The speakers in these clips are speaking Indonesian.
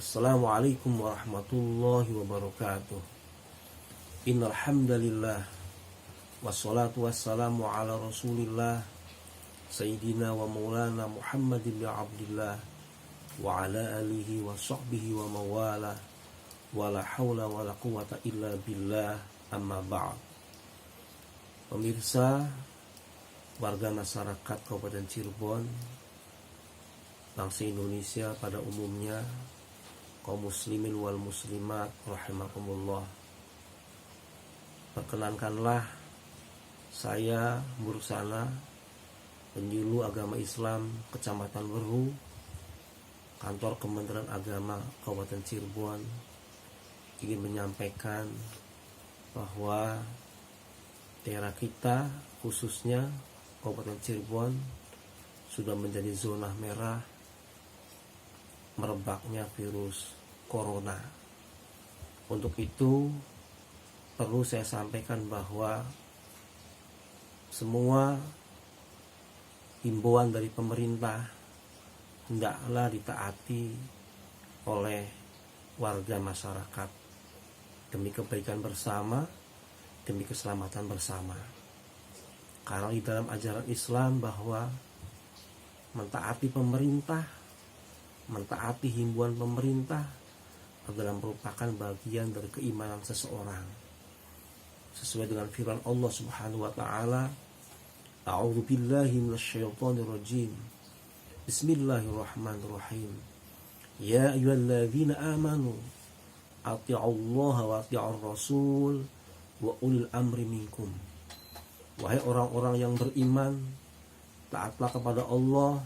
Assalamualaikum warahmatullahi wabarakatuh. Innal hamdalillah wassalatu wassalamu ala Rasulillah Sayyidina wa maulana Muhammadin bin Abdillah wa ala alihi wa sahbihi wa mawala wa la hawla wa la quwata illa billah, amma ba'd. Pemirsa, warga masyarakat Kabupaten Cirebon, bangsa Indonesia pada umumnya, kaum muslimin wal muslimat rahimakumullah. Perkenankanlah saya Mursana, penyuluh agama Islam Kecamatan Weruh, kantor Kementerian Agama Kabupaten Cirebon, ingin menyampaikan bahwa daerah kita, khususnya Kabupaten Cirebon, sudah menjadi zona merah merebaknya virus corona. Untuk itu perlu saya sampaikan bahwa semua himbauan dari pemerintah hendaklah ditaati oleh warga masyarakat demi kebaikan bersama, demi keselamatan bersama. Karena di dalam ajaran Islam bahwa mentaati pemerintah, mentaati himbauan pemerintah adalah merupakan bagian dari keimanan seseorang. Sesuai dengan firman Allah Subhanahu wa taala, A'udzu billahi minasyaitonir rajim. Bismillahirrahmanirrahim. Ya ayyuhalladzina amanu atti'ullaha wa atti'ur rasul wa ulil amri minkum. Wahai orang-orang yang beriman, taatlah kepada Allah,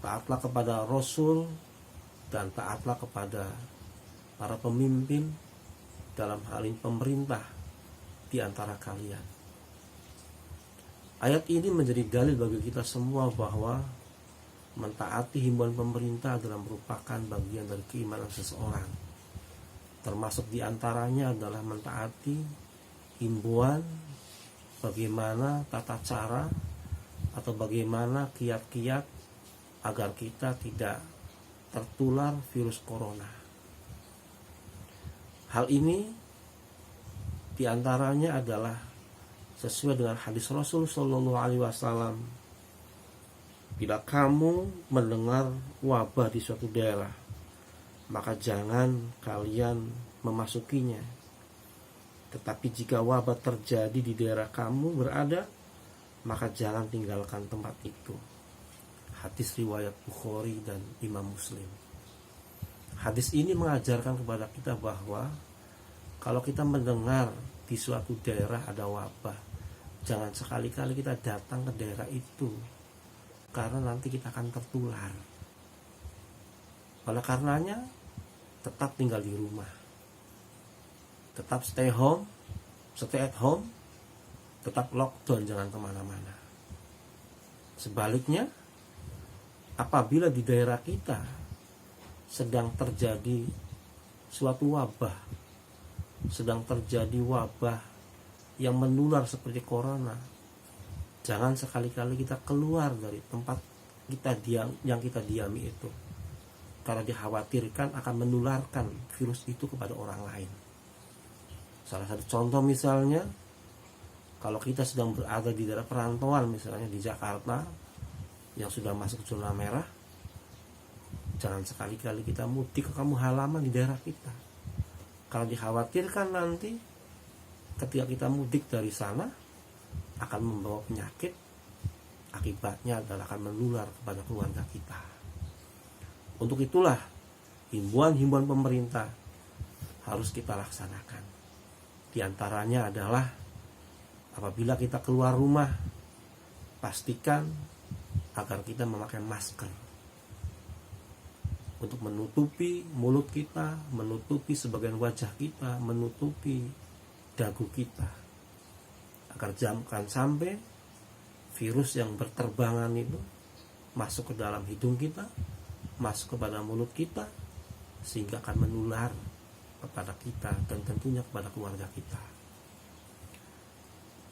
taatlah kepada Rasul, dan taatlah kepada para pemimpin, dalam hal ini pemerintah di antara kalian. Ayat ini menjadi dalil bagi kita semua bahwa mentaati himbauan pemerintah adalah merupakan bagian dari keimanan seseorang. Termasuk di antaranya adalah mentaati himbauan bagaimana tata cara atau bagaimana kiat-kiat agar kita tidak tertular virus corona. Hal ini diantaranya adalah sesuai dengan hadis Rasul Shallallahu Alaihi Wasallam. Bila kamu mendengar wabah di suatu daerah, maka jangan kalian memasukinya. Tetapi jika wabah terjadi di daerah kamu berada, maka jangan tinggalkan tempat itu. Hadis riwayat Bukhari dan Imam Muslim. Hadis ini mengajarkan kepada kita bahwa kalau kita mendengar di suatu daerah ada wabah, jangan sekali-kali kita datang ke daerah itu, karena nanti kita akan tertular. Oleh karenanya, tetap tinggal di rumah, tetap stay at home, tetap lockdown, jangan kemana-mana. Sebaliknya, apabila di daerah kita sedang terjadi suatu wabah, sedang terjadi wabah yang menular seperti corona, jangan sekali-kali kita keluar dari tempat kita yang kita diami itu, karena dikhawatirkan akan menularkan virus itu kepada orang lain. Salah satu contoh misalnya, kalau kita sedang berada di daerah perantauan, misalnya di Jakarta yang sudah masuk zona merah, jangan sekali-kali kita mudik ke kampung halaman di daerah kita, karena dikhawatirkan nanti ketika kita mudik dari sana akan membawa penyakit, akibatnya adalah akan menular kepada keluarga kita. Untuk itulah himbauan-himbauan pemerintah harus kita laksanakan. Di antaranya adalah apabila kita keluar rumah, pastikan agar kita memakai masker untuk menutupi mulut kita, menutupi sebagian wajah kita, menutupi dagu kita, agar jangan sampai virus yang berterbangan itu masuk ke dalam hidung kita, masuk kepada mulut kita, sehingga akan menular kepada kita dan tentunya kepada keluarga kita.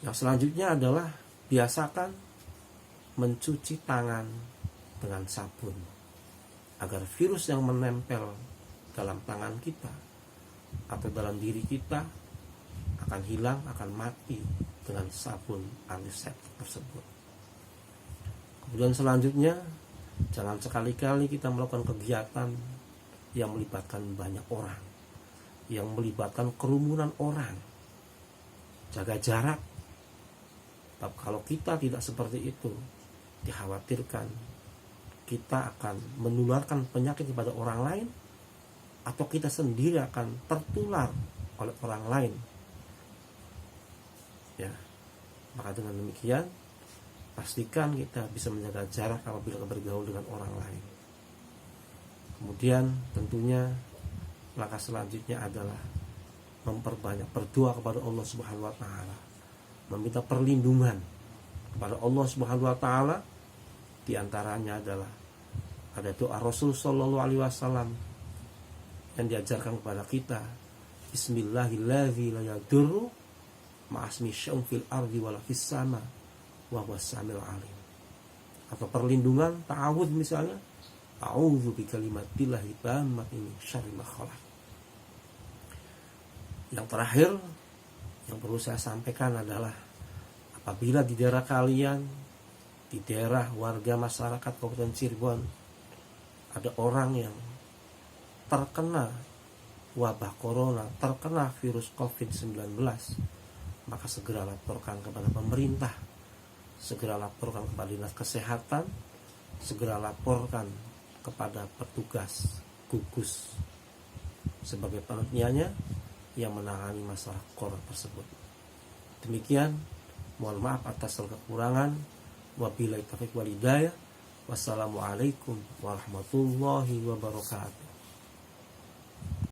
Yang selanjutnya adalah biasakan mencuci tangan dengan sabun. agar virus yang menempel dalam tangan kita atau dalam diri kita akan hilang, akan mati dengan sabun antiseptik tersebut. Kemudian selanjutnya, jangan sekali-kali kita melakukan kegiatan yang melibatkan banyak orang, yang melibatkan kerumunan orang. Jaga jarak. Tapi kalau kita tidak seperti itu, dikhawatirkan kita akan menularkan penyakit kepada orang lain, atau kita sendiri akan tertular oleh orang lain. Ya, maka dengan demikian pastikan kita bisa menjaga jarak apabila bergaul dengan orang lain. Kemudian tentunya langkah selanjutnya adalah memperbanyak berdoa kepada Allah Subhanahu wa taala, meminta perlindungan kepada Allah Subhanahu wa taala. Di antaranya adalah ada doa Rasul sallallahu alaihi wasallam yang diajarkan kepada kita, Bismillahirrahmanirrahim, la yadurru ma'asmi syai'un fil ardi wala fis sama wa huwas samiul alim. Atau perlindungan ta'awudz misalnya, a'udzu bikalimatillahi tammati min syarri ma khalaq. Yang terakhir yang perlu saya sampaikan adalah apabila di daerah kalian, di daerah warga masyarakat Kabupaten Cirebon, ada orang yang terkena wabah corona, terkena virus COVID-19, maka segera laporkan kepada pemerintah, segera laporkan kepada dinas kesehatan, segera laporkan kepada petugas gugus sebagai panitianya yang menangani masalah corona tersebut. Demikian, mohon maaf atas kekurangan. Wabillahi taufiq wal hidayah. Wassalamualaikum warahmatullahi wabarakatuh.